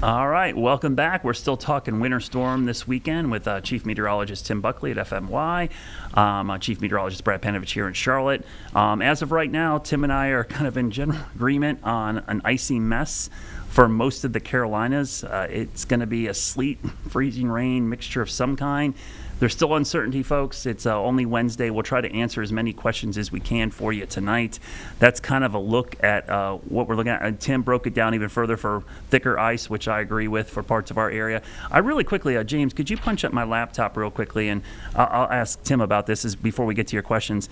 All right, welcome back. We're still talking winter storm this weekend with Chief Meteorologist Tim Buckley at FMY, Chief Meteorologist Brad Panovich here in Charlotte. As of right now, Tim and I are kind of in general agreement on an icy mess for most of the Carolinas. It's going to be a sleet, freezing rain mixture of some kind. There's still uncertainty, folks. It's only Wednesday. We'll try to answer as many questions as we can for you tonight. That's kind of a look at what we're looking at. And Tim broke it down even further for thicker ice, which I agree with for parts of our area. I really quickly, James, could you punch up my laptop real quickly? And I'll ask Tim about this before we get to your questions.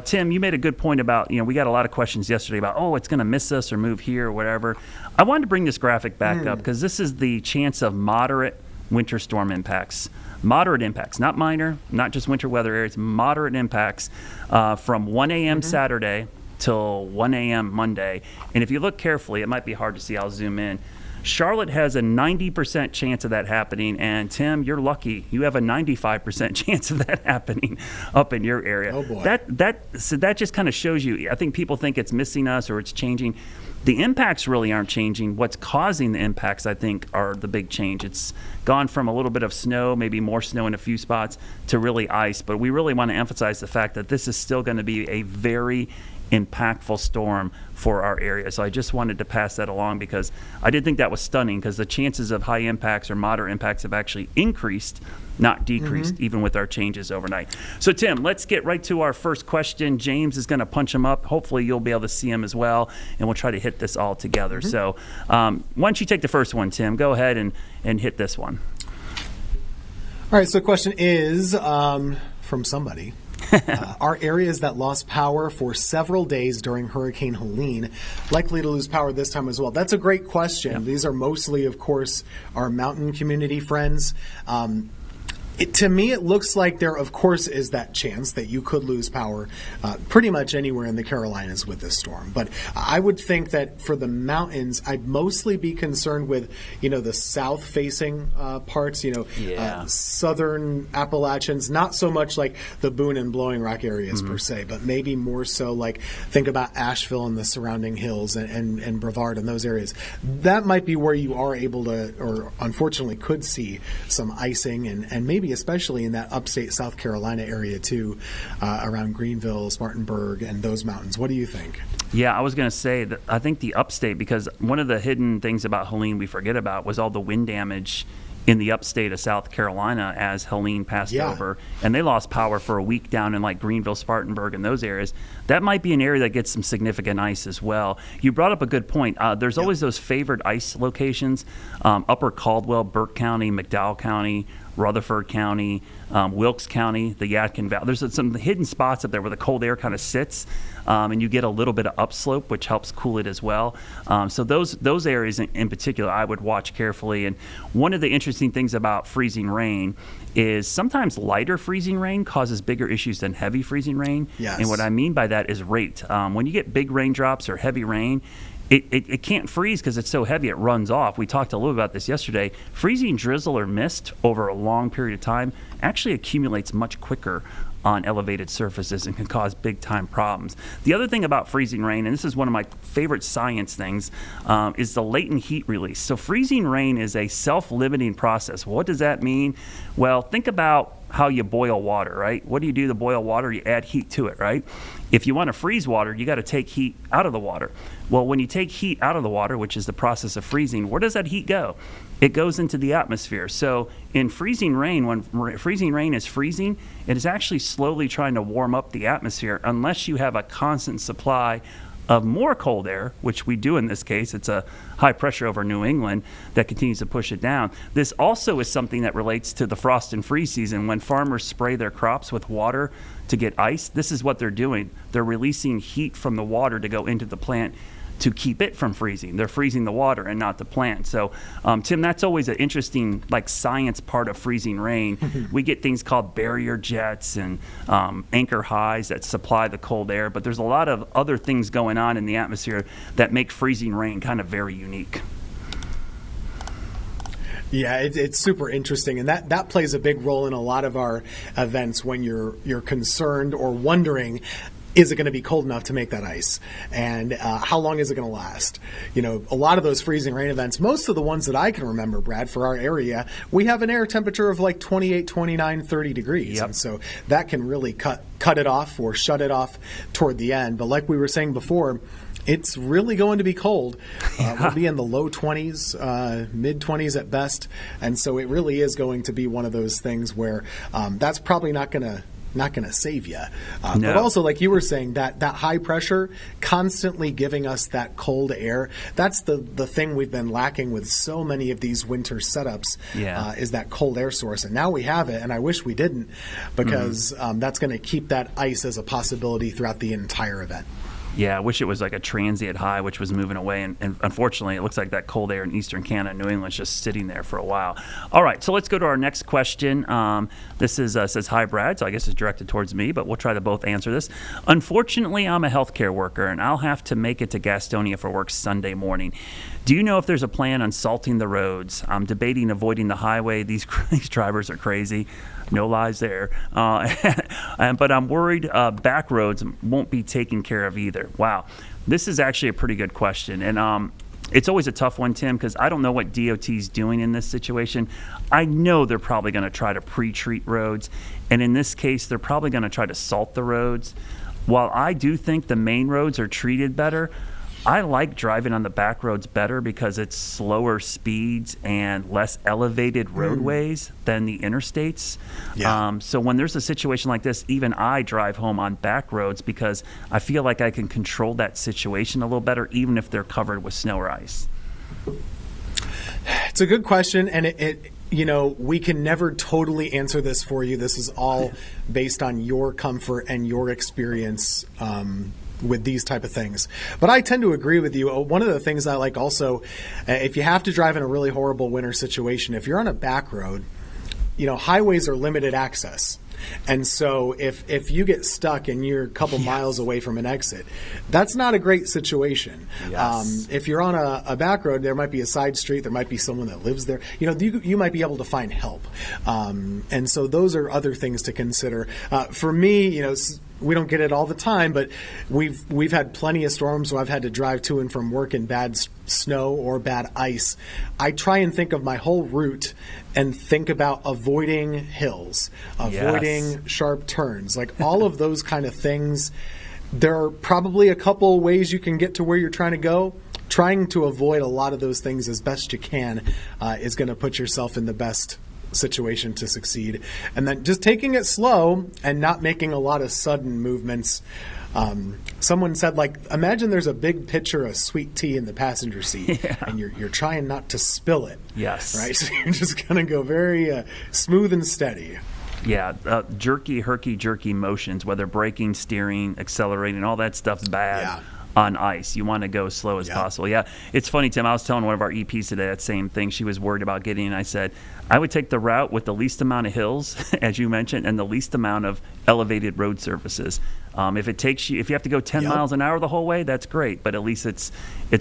Tim, you made a good point about, we got a lot of questions yesterday about, it's going to miss us or move here or whatever. I wanted to bring this graphic back up because this is the chance of moderate winter storm impacts. Moderate impacts, not minor, not just winter weather areas, moderate impacts from 1 a.m. Saturday till 1 a.m. Monday. And if you look carefully, it might be hard to see. I'll zoom in. Charlotte has a 90% chance of that happening. And Tim, you're lucky. You have a 95% chance of that happening up in your area. Oh, boy. So that just kind of shows you. I think people think it's missing us or it's changing. The impacts really aren't changing. What's causing the impacts, I think, are the big change. It's gone from a little bit of snow, maybe more snow in a few spots, to really ice. But we really want to emphasize the fact that this is still going to be a very impactful storm for our area. So I just wanted to pass that along because I did think that was stunning because the chances of high impacts or moderate impacts have actually increased, not decreased, even with our changes overnight. So Tim, let's get right to our first question. James is going to punch him up. Hopefully you'll be able to see him as well, and we'll try to hit this all together. So why don't you take the first one, Tim? Go ahead and hit this one. All right, so the question is from somebody. Are areas that lost power for several days during Hurricane Helene likely to lose power this time as well? That's a great question. Yep. These are mostly, of course, our mountain community friends. To me, it looks like there, of course, is that chance that you could lose power pretty much anywhere in the Carolinas with this storm. But I would think that for the mountains, I'd mostly be concerned with, the south-facing parts, southern Appalachians, not so much like the Boone and Blowing Rock areas per se, but maybe more so like think about Asheville and the surrounding hills and Brevard and those areas. That might be where you are able to, or unfortunately could see some icing and maybe especially in that upstate South Carolina area too, around Greenville, Spartanburg, and those mountains. What do you think? Yeah, I was going to say that I think the upstate, because one of the hidden things about Helene we forget about was all the wind damage in the upstate of South Carolina as Helene passed over, and they lost power for a week down in like Greenville, Spartanburg, and those areas. That might be an area that gets some significant ice as well. You brought up a good point. There's always those favored ice locations, Upper Caldwell, Burke County, McDowell County, Rutherford County, Wilkes County, the Yadkin Valley. There's some hidden spots up there where the cold air kind of sits, and you get a little bit of upslope, which helps cool it as well. So those areas in particular, I would watch carefully. And one of the interesting things about freezing rain is sometimes lighter freezing rain causes bigger issues than heavy freezing rain. Yes. And what I mean by that is rate. When you get big raindrops or heavy rain, it can't freeze because it's so heavy it runs off. We talked a little about this yesterday. Freezing drizzle or mist over a long period of time actually accumulates much quicker on elevated surfaces and can cause big time problems. The other thing about freezing rain, and this is one of my favorite science things, is the latent heat release. So freezing rain is a self-limiting process. What does that mean? Well, think about how you boil water, right? What do you do to boil water? You add heat to it, right? If you want to freeze water, you got to take heat out of the water. Well, when you take heat out of the water, which is the process of freezing, where does that heat go? It goes into the atmosphere. So in freezing rain, when freezing rain is freezing, it is actually slowly trying to warm up the atmosphere unless you have a constant supply of more cold air, which we do in this case. It's a high pressure over New England that continues to push it down. This also is something that relates to the frost and freeze season. When farmers spray their crops with water to get ice, this is what they're doing. They're releasing heat from the water to go into the plant to keep it from freezing. They're freezing the water and not the plant. So, Tim, that's always an interesting science part of freezing rain. We get things called barrier jets and anchor highs that supply the cold air, but there's a lot of other things going on in the atmosphere that make freezing rain kind of very unique. Yeah, it's super interesting, and that plays a big role in a lot of our events when you're concerned or wondering, is it going to be cold enough to make that ice? And how long is it going to last? A lot of those freezing rain events, most of the ones that I can remember, Brad, for our area, we have an air temperature of like 28, 29, 30 degrees. Yep. And so that can really cut it off or shut it off toward the end. But like we were saying before, it's really going to be cold. We'll be in the low 20s, mid 20s at best. And so it really is going to be one of those things where that's probably not going to save you. No. But also, like you were saying, that high pressure constantly giving us that cold air, that's the thing we've been lacking with so many of these winter setups, is that cold air source. And now we have it, and I wish we didn't, because that's going to keep that ice as a possibility throughout the entire event. Yeah, I wish it was like a transient high, which was moving away. And unfortunately, it looks like that cold air in eastern Canada and New England is just sitting there for a while. All right, so let's go to our next question. This is says, "Hi, Brad." So I guess it's directed towards me, but we'll try to both answer this. Unfortunately, I'm a healthcare worker, and I'll have to make it to Gastonia for work Sunday morning. Do you know if there's a plan on salting the roads? I'm debating avoiding the highway. These drivers are crazy. No lies there. But I'm worried back roads won't be taken care of either. Wow. This is actually a pretty good question. And it's always a tough one, Tim, because I don't know what DOT's doing in this situation. I know they're probably going to try to pre-treat roads. And in this case, they're probably going to try to salt the roads. While I do think the main roads are treated better, I like driving on the back roads better because it's slower speeds and less elevated roadways than the interstates. Yeah. So when there's a situation like this, even I drive home on back roads because I feel like I can control that situation a little better, even if they're covered with snow or ice. It's a good question, and it we can never totally answer this for you. This is all based on your comfort and your experience with these type of things. But I tend to agree with you. One of the things I like also, if you have to drive in a really horrible winter situation, if you're on a back road, highways are limited access. And so if you get stuck and you're a couple miles away from an exit, that's not a great situation. Yes. If you're on a back road, there might be a side street, there might be someone that lives there. You might be able to find help. And so those are other things to consider. For me, we don't get it all the time, but we've had plenty of storms where I've had to drive to and from work in bad snow or bad ice. I try and think of my whole route and think about avoiding hills, avoiding sharp turns, like all of those kind of things. There are probably a couple ways you can get to where you're trying to go. Trying to avoid a lot of those things as best you can is going to put yourself in the best situation to succeed. And then just taking it slow and not making a lot of sudden movements. Someone said, imagine there's a big pitcher of sweet tea in the passenger seat, and you're trying not to spill it. Yes. Right? So you're just going to go very smooth and steady. Yeah, herky-jerky motions, whether braking, steering, accelerating, all that stuff's bad on ice. You want to go as slow as possible. Yeah, it's funny, Tim. I was telling one of our EPs today that same thing. She was worried about getting, and I said, I would take the route with the least amount of hills, as you mentioned, and the least amount of elevated road surfaces. If you have to go 10 miles an hour the whole way, that's great, but at least it's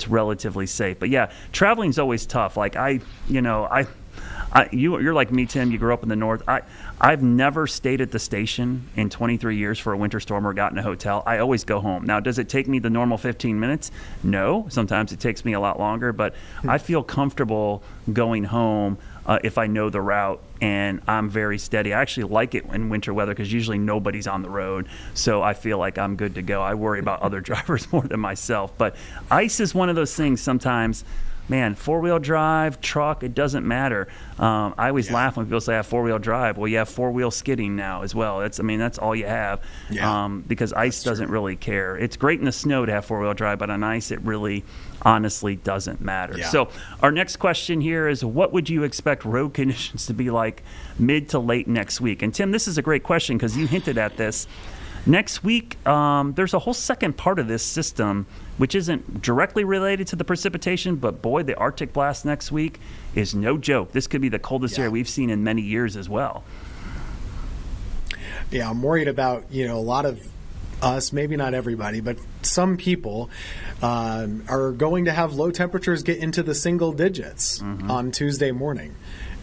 relatively safe. But yeah, traveling's always tough. You're like me, Tim. You grew up in the north. I've never stayed at the station in 23 years for a winter storm or got in a hotel. I always go home. Now, does it take me the normal 15 minutes? No. Sometimes it takes me a lot longer, but I feel comfortable going home if I know the route, and I'm very steady. I actually like it in winter weather because usually nobody's on the road, so I feel like I'm good to go. I worry about other drivers more than myself. But ice is one of those things sometimes. Man, four-wheel drive, truck, it doesn't matter. I always laugh when people say I have four-wheel drive. Well, you have four-wheel skidding now as well. That's all you have because ice doesn't really care. It's great in the snow to have four-wheel drive, but on ice it really honestly doesn't matter. Yeah. So our next question here is, what would you expect road conditions to be like mid to late next week? And Tim, this is a great question because you hinted at this. Next week, there's a whole second part of this system which isn't directly related to the precipitation, but boy, the Arctic blast next week is no joke. This could be the coldest year we've seen in many years as well. Yeah, I'm worried about a lot of us, maybe not everybody, but some people are going to have low temperatures get into the single digits on Tuesday morning.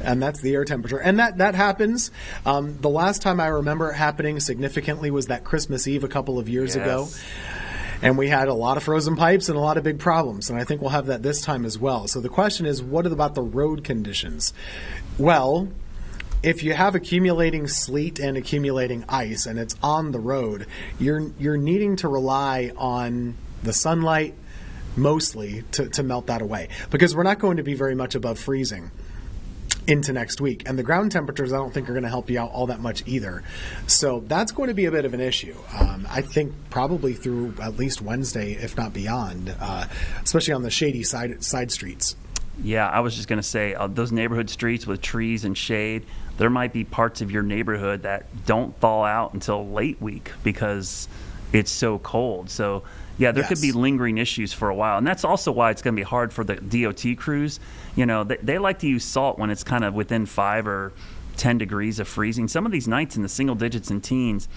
And that's the air temperature. And that happens. The last time I remember it happening significantly was that Christmas Eve a couple of years ago. And we had a lot of frozen pipes and a lot of big problems. And I think we'll have that this time as well. So the question is, what about the road conditions? Well, if you have accumulating sleet and accumulating ice and it's on the road, you're needing to rely on the sunlight mostly to melt that away, because we're not going to be very much above freezing into next week. And the ground temperatures, I don't think, are going to help you out all that much either. So that's going to be a bit of an issue. I think probably through at least Wednesday, if not beyond, especially on the shady side streets. Yeah, I was just going to say, those neighborhood streets with trees and shade, there might be parts of your neighborhood that don't thaw out until late week because it's so cold. So, yeah, there could be lingering issues for a while. And that's also why it's going to be hard for the DOT crews. You know, they like to use salt when it's kind of within 5 or 10 degrees of freezing. Some of these nights in the single digits and teens,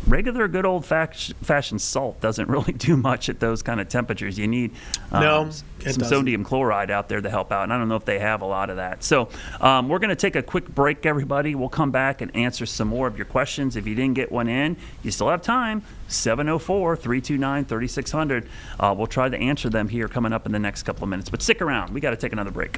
regular good old-fashioned salt doesn't really do much at those kind of temperatures. You need some sodium chloride out there to help out, and I don't know if they have a lot of that. So we're going to take a quick break, everybody. We'll come back and answer some more of your questions. If you didn't get one in, you still have time. 704-329-3600. We'll try to answer them here coming up in the next couple of minutes. But stick around. We got to take another break.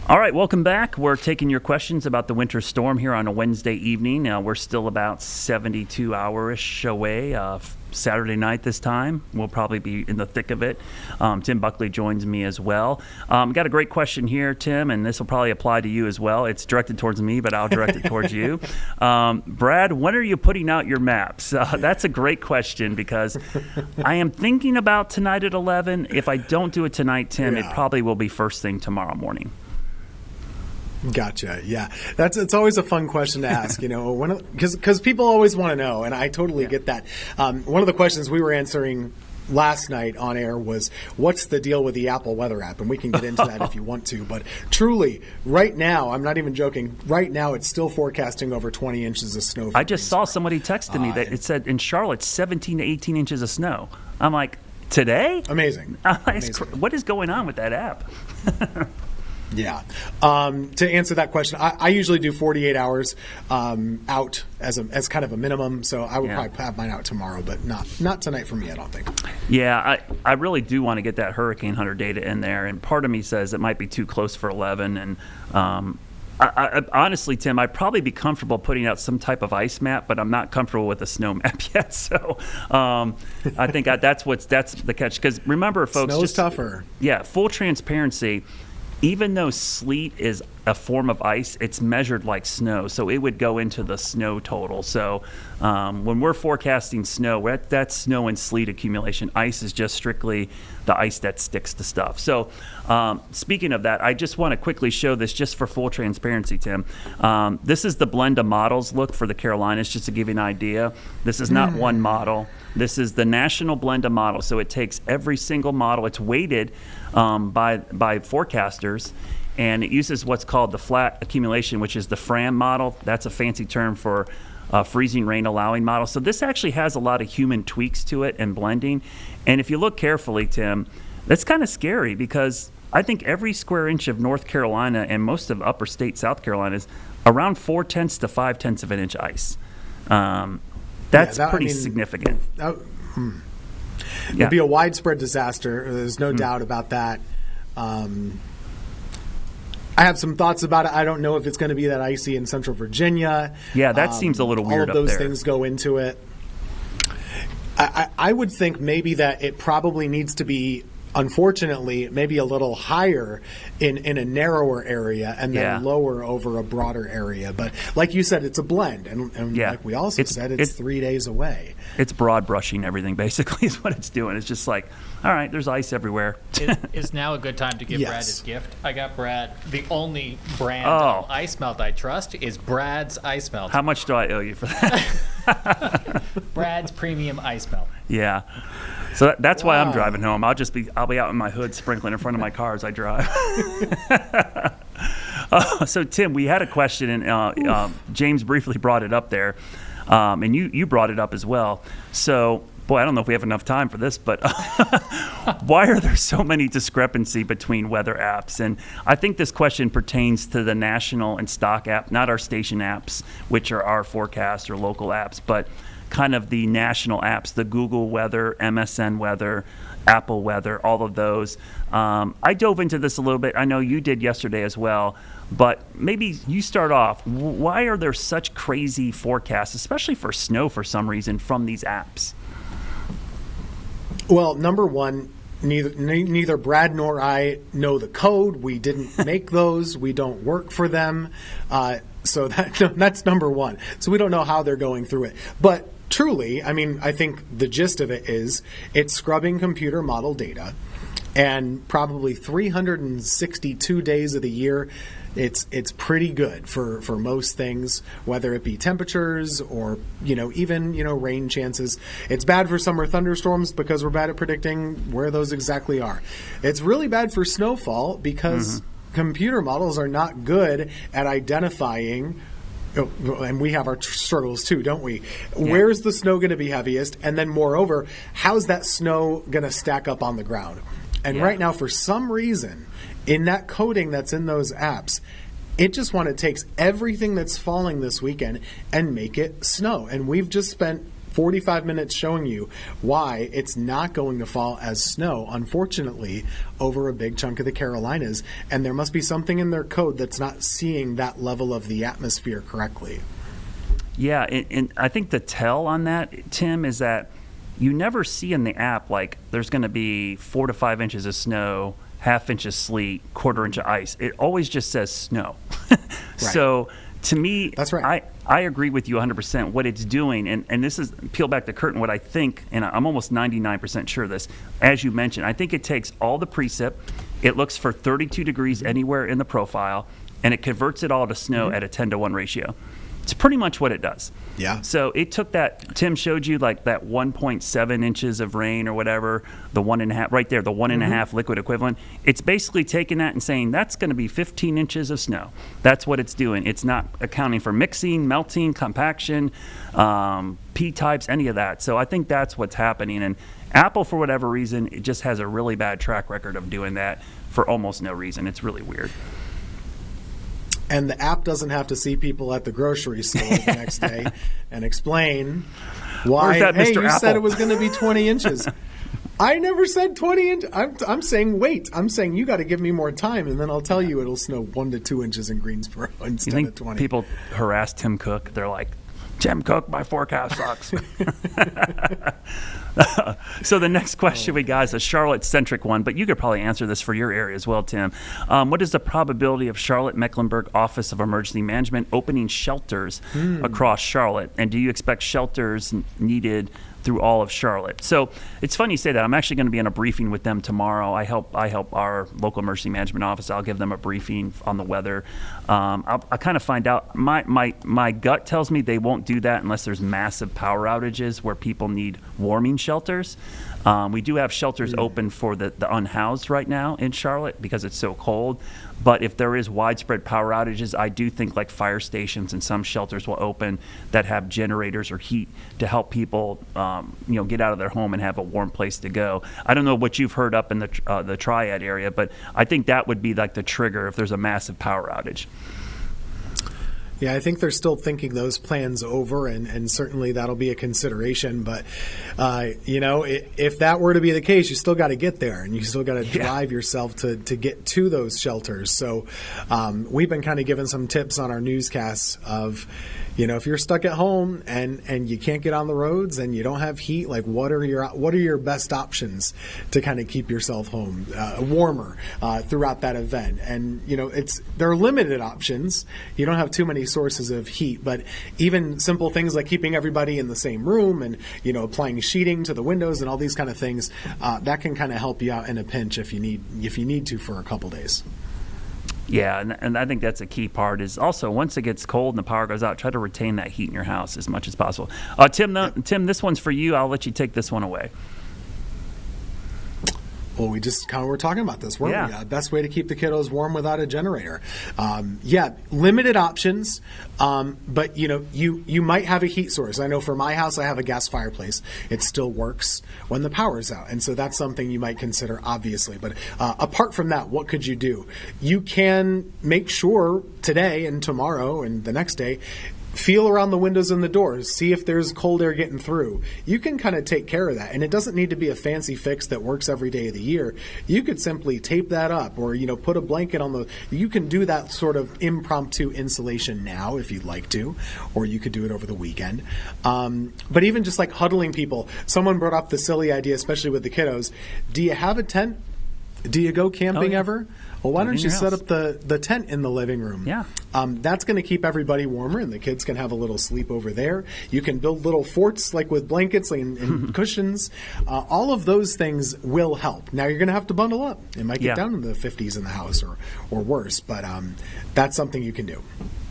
All right, welcome back. We're taking your questions about the winter storm here on a Wednesday evening. We're still about 72 hours-ish away. Saturday night this time. We'll probably be in the thick of it. Tim Buckley joins me as well. Got a great question here, Tim, and this will probably apply to you as well. It's directed towards me, but I'll direct it towards you. Brad, when are you putting out your maps? That's a great question because I am thinking about tonight at 11. If I don't do it tonight, Tim, it probably will be first thing tomorrow morning. Gotcha. Yeah, it's always a fun question to ask, you know, because people always want to know, and I totally get that. One of the questions we were answering last night on air was, what's the deal with the Apple Weather app? And we can get into that if you want to. But truly, right now, I'm not even joking, right now it's still forecasting over 20 inches of snow. I just saw somebody texted me that it said in Charlotte 17 to 18 inches of snow. I'm like, today? Amazing. What is going on with that app? Yeah. To answer that question, I usually do 48 hours out as kind of a minimum. So I would probably have mine out tomorrow, but not tonight for me, I don't think. Yeah, I really do want to get that hurricane hunter data in there, and part of me says it might be too close for 11. And I honestly, Tim, I'd probably be comfortable putting out some type of ice map, but I'm not comfortable with a snow map yet. So I think that's the catch. Because remember, folks, snow's tougher. Yeah, full transparency. Even though sleet is a form of ice, it's measured like snow, so it would go into the snow total. So when we're forecasting snow, that's snow and sleet accumulation. Ice is just strictly the ice that sticks to stuff. So speaking of that, I just want to quickly show this just for full transparency, Tim. This is the blend of models look for the Carolinas, just to give you an idea. This is not one model. This is the national blend of models. So it takes every single model. It's weighted by forecasters, and it uses what's called the flat accumulation, which is the FRAM model. That's a fancy term for freezing rain allowing model. So this actually has a lot of human tweaks to it and blending. And if you look carefully, Tim, that's kind of scary, because I think every square inch of North Carolina and most of upper state South Carolina is around 4/10 to 5/10 of an inch ice. That's pretty significant. It'd be a widespread disaster. There's no doubt about that. I have some thoughts about it. I don't know if it's going to be that icy in Central Virginia. Yeah, that seems a little weird up there. All of those things go into it. I would think maybe that it probably needs to be, unfortunately, maybe a little higher in a narrower area and then lower over a broader area. But like you said, it's a blend. And like we also said, it's 3 days away. It's broad brushing everything, basically, is what it's doing. It's just like, all right, there's ice everywhere. Is now a good time to give Brad his gift? I got Brad, the only brand of ice melt I trust is Brad's Ice Melt. How much do I owe you for that? Brad's Premium Ice Melt. Yeah. So that's why I'm driving home. I'll be out in my hood sprinkling in front of my car as I drive. So Tim, we had a question, and James briefly brought it up there, and you brought it up as well. So, boy, I don't know if we have enough time for this, but why are there so many discrepancy between weather apps? And I think this question pertains to the national and stock app, not our station apps, which are our forecast or local apps, but kind of the national apps, the Google Weather, MSN Weather, Apple Weather, all of those. I dove into this a little bit. I know you did yesterday as well, but maybe you start off. Why are there such crazy forecasts, especially for snow for some reason, from these apps? Well, number one, neither Brad nor I know the code. We didn't make those. We don't work for them. So that's number one. So we don't know how they're going through it. But truly, I mean, I think the gist of it is it's scrubbing computer model data, and probably 362 days of the year, it's pretty good for most things, whether it be temperatures or even rain chances. It's bad for summer thunderstorms because we're bad at predicting where those exactly are. It's really bad for snowfall because computer models are not good at identifying. And we have our struggles too, don't we? Yeah. Where's the snow going to be heaviest? And then moreover, how's that snow going to stack up on the ground? And right now, for some reason, in that coding that's in those apps, it just takes everything that's falling this weekend and make it snow. And we've just spent 45 minutes showing you why it's not going to fall as snow, unfortunately, over a big chunk of the Carolinas. And there must be something in their code that's not seeing that level of the atmosphere correctly. Yeah, and I think the tell on that, Tim, is that you never see in the app, like, there's going to be 4 to 5 inches of snow, half inch of sleet, quarter inch of ice. It always just says snow. So to me, that's right. I agree with you 100%. What it's doing, and this is, peel back the curtain, what I think, and I'm almost 99% sure of this, as you mentioned, I think it takes all the precip, it looks for 32 degrees anywhere in the profile, and it converts it all to snow at a 10-to-1 ratio. It's pretty much what it does. Yeah. So it took that, Tim showed you like that 1.7 inches of rain or whatever, the 1.5, right there, the 1.5 liquid equivalent. It's basically taking that and saying that's going to be 15 inches of snow. That's what it's doing. It's not accounting for mixing, melting, compaction, P-types, any of that. So I think that's what's happening. And Apple, for whatever reason, it just has a really bad track record of doing that for almost no reason. It's really weird. And the app doesn't have to see people at the grocery store the next day and explain why, hey, you said it was going to be 20 inches. I never said 20 inches. I'm saying wait. I'm saying you got to give me more time, and then I'll tell you it'll snow 1 to 2 inches in Greensboro instead of 20. People harass Tim Cook. They're like, Tim Cook, my forecast sucks. So the next question we got is a Charlotte-centric one, but you could probably answer this for your area as well, Tim. What is the probability of Charlotte-Mecklenburg Office of Emergency Management opening shelters across Charlotte? And do you expect shelters needed through all of Charlotte? So it's funny you say that. I'm actually going to be in a briefing with them tomorrow. I help our local emergency management office. I'll give them a briefing on the weather. I'll kind of find out. My gut tells me they won't do that unless there's massive power outages where people need warming shelters. We do have shelters open for the unhoused right now in Charlotte because it's so cold. But if there is widespread power outages, I do think like fire stations and some shelters will open that have generators or heat to help people, get out of their home and have a warm place to go. I don't know what you've heard up in the Triad area, but I think that would be like the trigger if there's a massive power outage. Yeah, I think they're still thinking those plans over, and certainly that'll be a consideration. But, if that were to be the case, you still got to get there, and you still got to drive yourself to get to those shelters. So we've been kind of given some tips on our newscasts of, if you're stuck at home and you can't get on the roads and you don't have heat, like what are your best options to kind of keep yourself home warmer throughout that event? And there are limited options. You don't have too many sources of heat, but even simple things like keeping everybody in the same room and applying sheeting to the windows and all these kind of things that can kind of help you out in a pinch if you need to for a couple days. Yeah, and I think that's a key part is also once it gets cold and the power goes out, try to retain that heat in your house as much as possible. Tim, this one's for you. I'll let you take this one away. Well, we just kind of were talking about this, weren't we? Best way to keep the kiddos warm without a generator. Limited options, but you might have a heat source. I know for my house, I have a gas fireplace. It still works when the power's out, and so that's something you might consider, obviously. But apart from that, what could you do? You can make sure today and tomorrow and the next day, feel around the windows and the doors, see if there's cold air getting through. You can kind of take care of that, and it doesn't need to be a fancy fix that works every day of the year. You could simply tape that up or put a blanket on you can do that sort of impromptu insulation now if you'd like to, or you could do it over the weekend. But even just like huddling people, someone brought up the silly idea, especially with the kiddos. Do you have a tent? Do you go camping ever? Well, why don't you set up the tent in the living room? Yeah. That's going to keep everybody warmer, and the kids can have a little sleep over there. You can build little forts like with blankets and cushions. All of those things will help. Now, you're going to have to bundle up. It might get down in the 50s in the house or worse, but that's something you can do.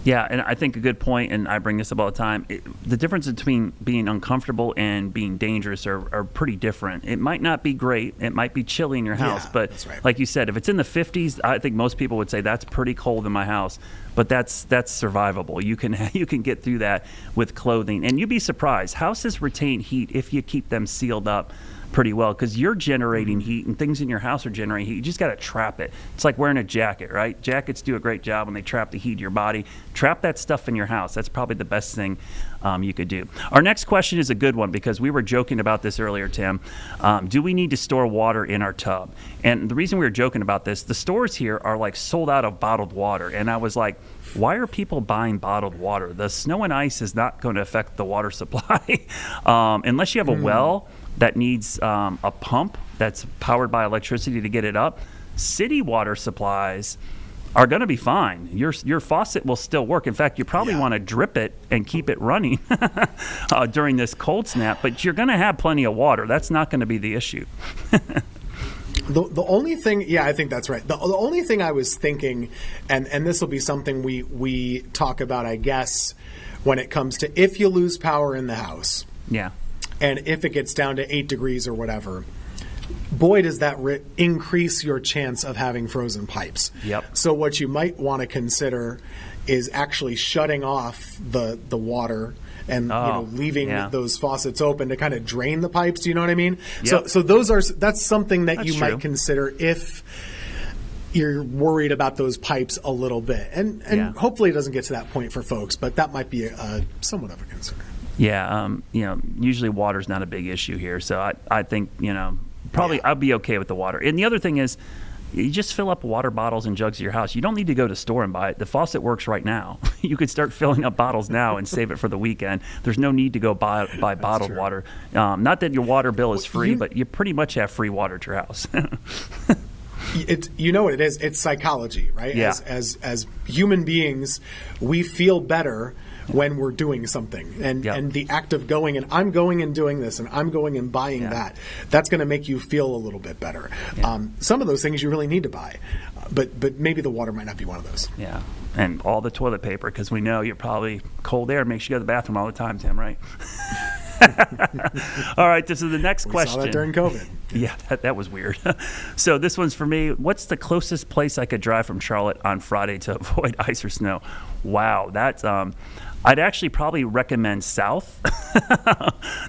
Yeah, and I think a good point, and I bring this up all the time, the difference between being uncomfortable and being dangerous are pretty different. It might not be great. It might be chilly in your house. But that's right. Like you said, if it's in the 50s, I think most people would say that's pretty cold in my house. But that's survivable. You can get through that with clothing. And you'd be surprised. Houses retain heat if you keep them sealed up pretty well because you're generating heat and things in your house are generating heat. You just got to trap it. It's like wearing a jacket, right? Jackets do a great job when they trap the heat of your body. Trap that stuff in your house. That's probably the best thing you could do. Our next question is a good one because we were joking about this earlier, Tim. Do we need to store water in our tub? And the reason we were joking about this, the stores here are like sold out of bottled water. And I was like, why are people buying bottled water? The snow and ice is not going to affect the water supply unless you have a well that needs a pump that's powered by electricity to get it up. City water supplies are going to be fine. Your faucet will still work. In fact, you probably want to drip it and keep it running during this cold snap, but you're going to have plenty of water. That's not going to be the issue. The only thing, I think that's right. The only thing I was thinking, and this will be something we talk about, I guess, when it comes to if you lose power in the house. Yeah. And if it gets down to 8 degrees or whatever, boy, does that increase your chance of having frozen pipes. Yep. So what you might want to consider is actually shutting off the water and leaving those faucets open to kind of drain the pipes. Do you know what I mean? Yep. So that's something that you might consider if you're worried about those pipes a little bit. And hopefully it doesn't get to that point for folks, but that might be somewhat of a concern. Yeah, usually water's not a big issue here, so I think, probably I'd be okay with the water. And the other thing is, you just fill up water bottles and jugs at your house. You don't need to go to the store and buy it. The faucet works right now. You could start filling up bottles now and save it for the weekend. There's no need to go buy bottled water. Not that your water bill is free, but you pretty much have free water at your house. You know what it is? It's psychology, right? Yeah. As human beings, we feel better when we're doing something. And the act of going and I'm going and doing this and I'm going and buying that's going to make you feel a little bit better. Yeah. Some of those things you really need to buy, but maybe the water might not be one of those. Yeah, and all the toilet paper, because we know you're probably cold air makes you go to the bathroom all the time, Tim, right? All right, this is the next question. We saw that during COVID. Yeah, that was weird. So this one's for me. What's the closest place I could drive from Charlotte on Friday to avoid ice or snow? Wow, that's I'd actually probably recommend south,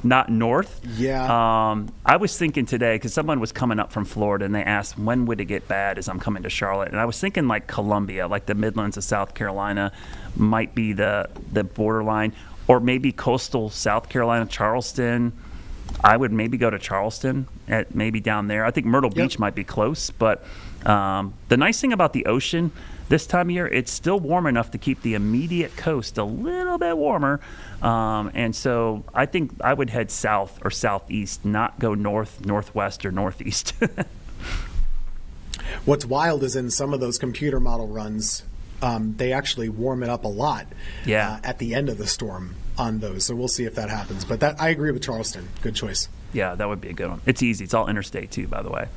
not north. Yeah. I was thinking today, because someone was coming up from Florida, and they asked, when would it get bad as I'm coming to Charlotte? And I was thinking like Columbia, like the Midlands of South Carolina might be the borderline, or maybe coastal South Carolina, Charleston. I would maybe go to Charleston, maybe down there. I think Myrtle Beach might be close, but the nice thing about the ocean this time of year, it's still warm enough to keep the immediate coast a little bit warmer. And so I think I would head south or southeast, not go north, northwest, or northeast. What's wild is in some of those computer model runs, they actually warm it up a lot at the end of the storm on those. So we'll see if that happens. But I agree with Charleston. Good choice. Yeah, that would be a good one. It's easy. It's all interstate, too, by the way.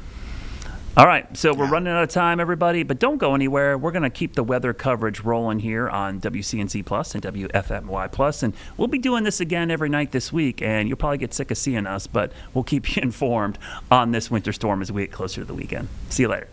All right, so we're running out of time, everybody, but don't go anywhere. We're going to keep the weather coverage rolling here on WCNC Plus and WFMY Plus, and we'll be doing this again every night this week, and you'll probably get sick of seeing us, but we'll keep you informed on this winter storm as we get closer to the weekend. See you later.